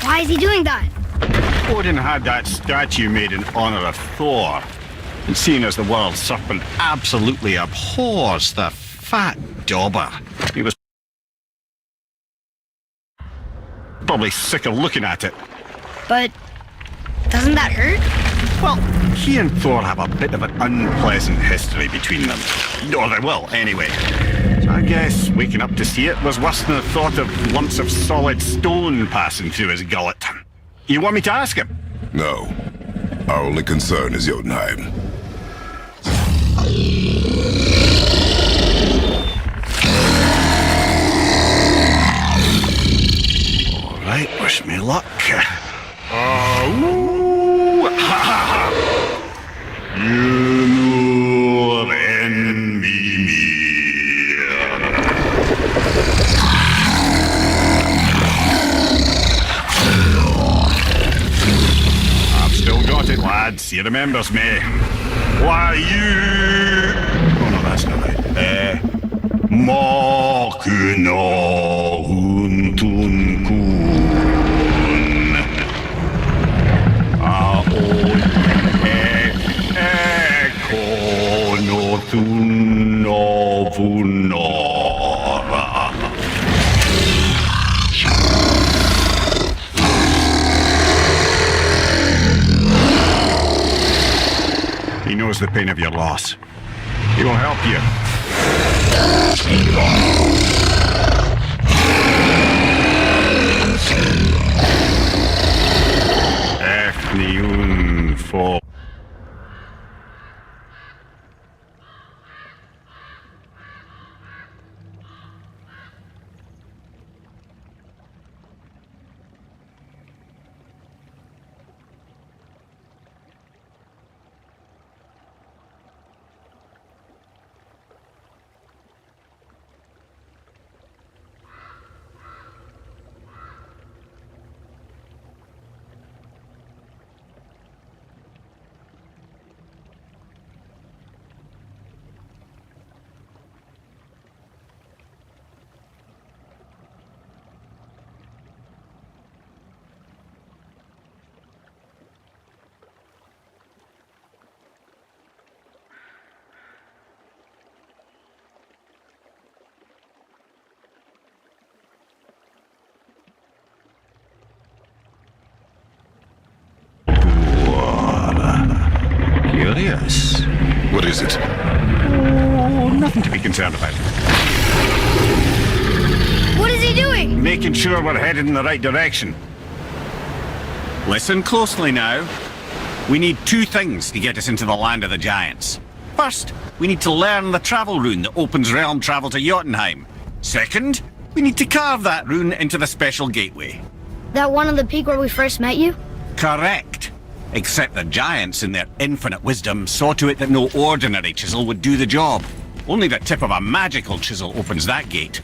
Why is he doing that? Odin had that statue made in honor of Thor. And seeing as the world serpent absolutely abhors the fat dauber, he was probably sick of looking at it. But doesn't that hurt? Well, he and Thor have a bit of an unpleasant history between them. Or they will, anyway. So I guess waking up to see it was worse than the thought of lumps of solid stone passing through his gullet. You want me to ask him? No. Our only concern is Jotunheim. All right, wish me luck. You know envy me. I've still got it, lads. He remembers me. Why you? Oh no, that's not it. Makuna huntun kun. Kono tunno vunora. He knows the pain of your loss. He will help you. Efniun for. Curious. What is it? Oh, nothing to be concerned about. What is he doing? Making sure we're headed in the right direction. Listen closely now. We need two things to get us into the land of the giants. First, we need to learn the travel rune that opens realm travel to Jotunheim. Second, we need to carve that rune into the special gateway. That one on the peak where we first met you? Correct. Except the giants, in their infinite wisdom, saw to it that no ordinary chisel would do the job. Only the tip of a magical chisel opens that gate.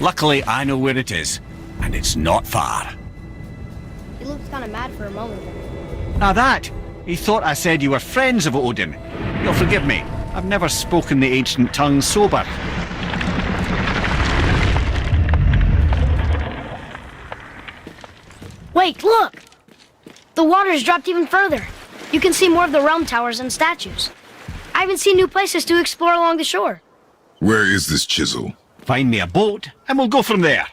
Luckily, I know where it is, and it's not far. He looked kind of mad for a moment. Now that, he thought I said you were friends of Odin. You'll forgive me, I've never spoken the ancient tongue sober. Wait, look! The water's dropped even further. You can see more of the realm towers and statues. I haven't seen new places to explore along the shore. Where is this chisel? Find me a boat, and we'll go from there.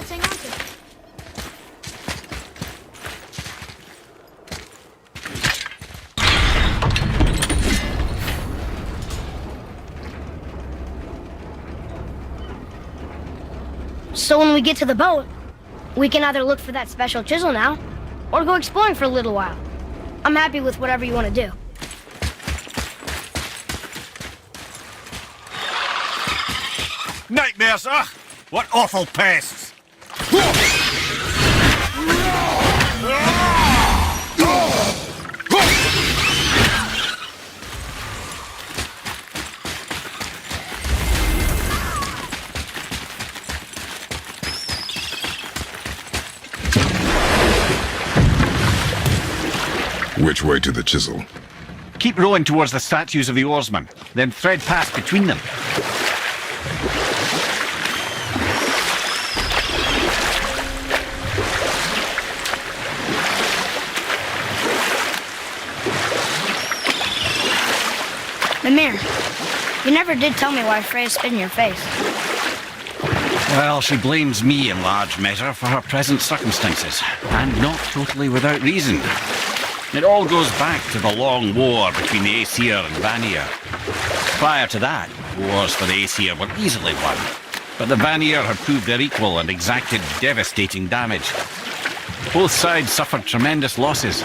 Let's hang on to it. So when we get to the boat, we can either look for that special chisel now, or go exploring for a little while. I'm happy with whatever you want to do. Nightmares, ugh! What awful pests! Which way to the chisel? Keep rowing towards the statues of the oarsmen, then thread past between them. Mimir, you never did tell me why Freya spit in your face. Well, she blames me in large measure for her present circumstances, and not totally without reason. It all goes back to the long war between the Aesir and Vanir. Prior to that, wars for the Aesir were easily won, but the Vanir had proved their equal and exacted devastating damage. Both sides suffered tremendous losses,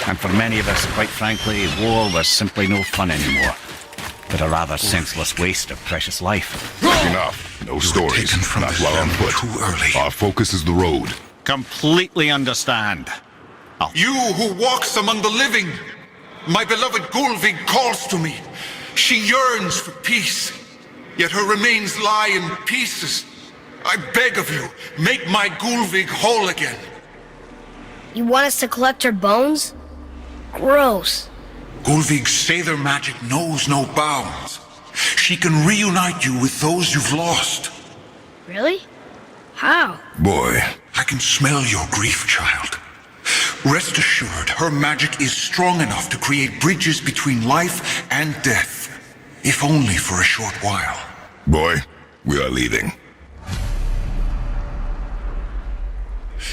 and for many of us, quite frankly, war was simply no fun anymore, but a rather senseless waste of precious life. Enough. No stories. Not while on foot. Too early. Our focus is the road. Completely understand. You who walks among the living, my beloved Gulvig calls to me. She yearns for peace, yet her remains lie in pieces. I beg of you, make my Gulvig whole again. You want us to collect her bones? Gross. Gulvig's Sather magic knows no bounds. She can reunite you with those you've lost. Really? How? Boy, I can smell your grief, child. Rest assured, her magic is strong enough to create bridges between life and death, if only for a short while. boy, we are leaving.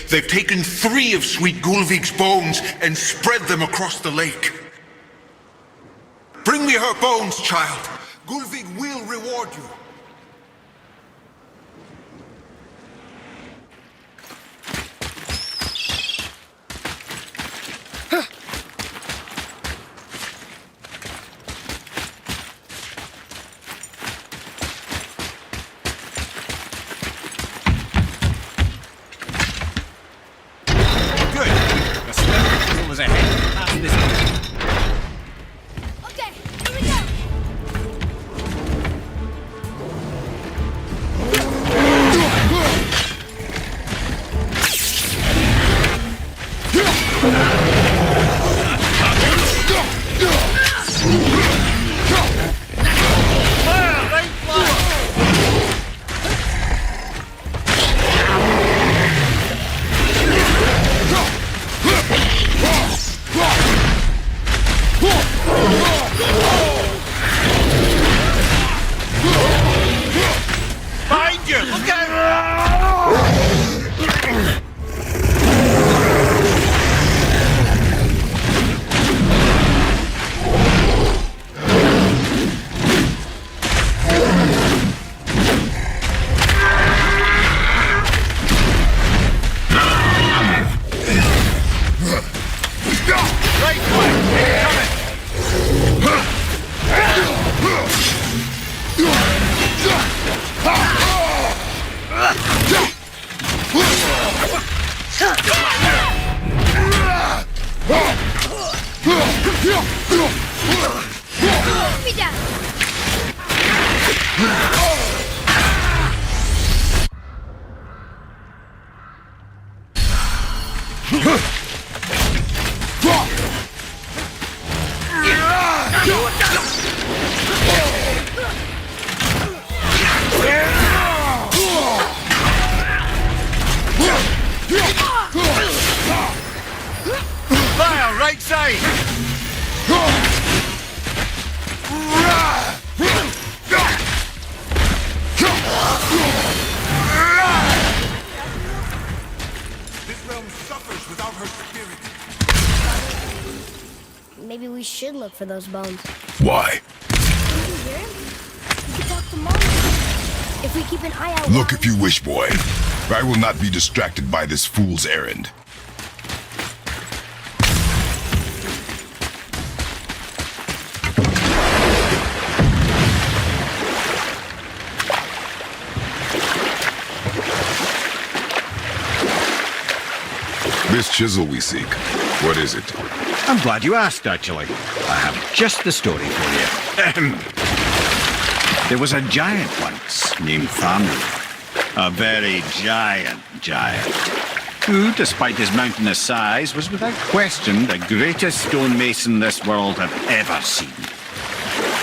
They've taken 3 of Sweet Gulvig's bones and spread them across the lake. Bring me her bones, child. Gulvig will reward you. Okay, here we go. Behind you! Look out! Right way! Coming! Put me down. Fire, right side! should look for those bones. Why? Did you hear him? We can talk to Mom. If we keep an eye out... Look if you wish, boy. I will not be distracted by this fool's errand. This chisel we seek, what is it? I'm glad you asked, actually. I have just the story for you. There was a giant once named Thamur. A very giant, who, despite his mountainous size, was without question the greatest stonemason this world had ever seen.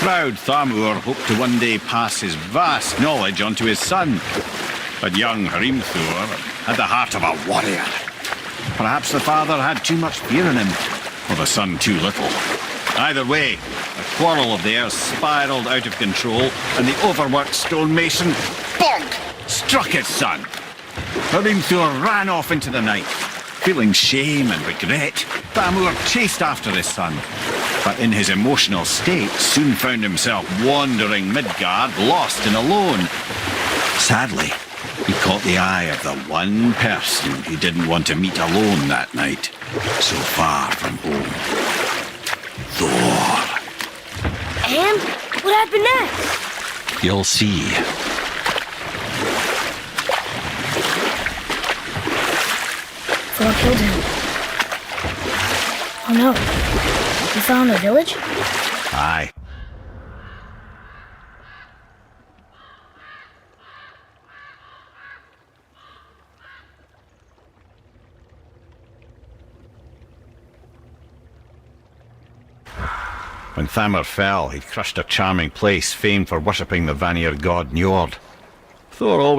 Proud Thamur hoped to one day pass his vast knowledge on to his son. But young Hrimthur had the heart of a warrior. Perhaps the father had too much fear in him, or the son too little. Either way, the quarrel of theirs spiraled out of control, and the overworked stonemason, bonk, struck his son. Hrimthur ran off into the night. Feeling shame and regret, Thamur chased after his son, but in his emotional state soon found himself wandering Midgard, lost and alone. Sadly, he caught the eye of the one person he didn't want to meet alone that night, so far from home. Thor. And? What happened next? You'll see. Thor killed him. Oh no. We found a village? Aye. When Thamur fell, he crushed a charming place famed for worshipping the Vanir god Njord. Thor always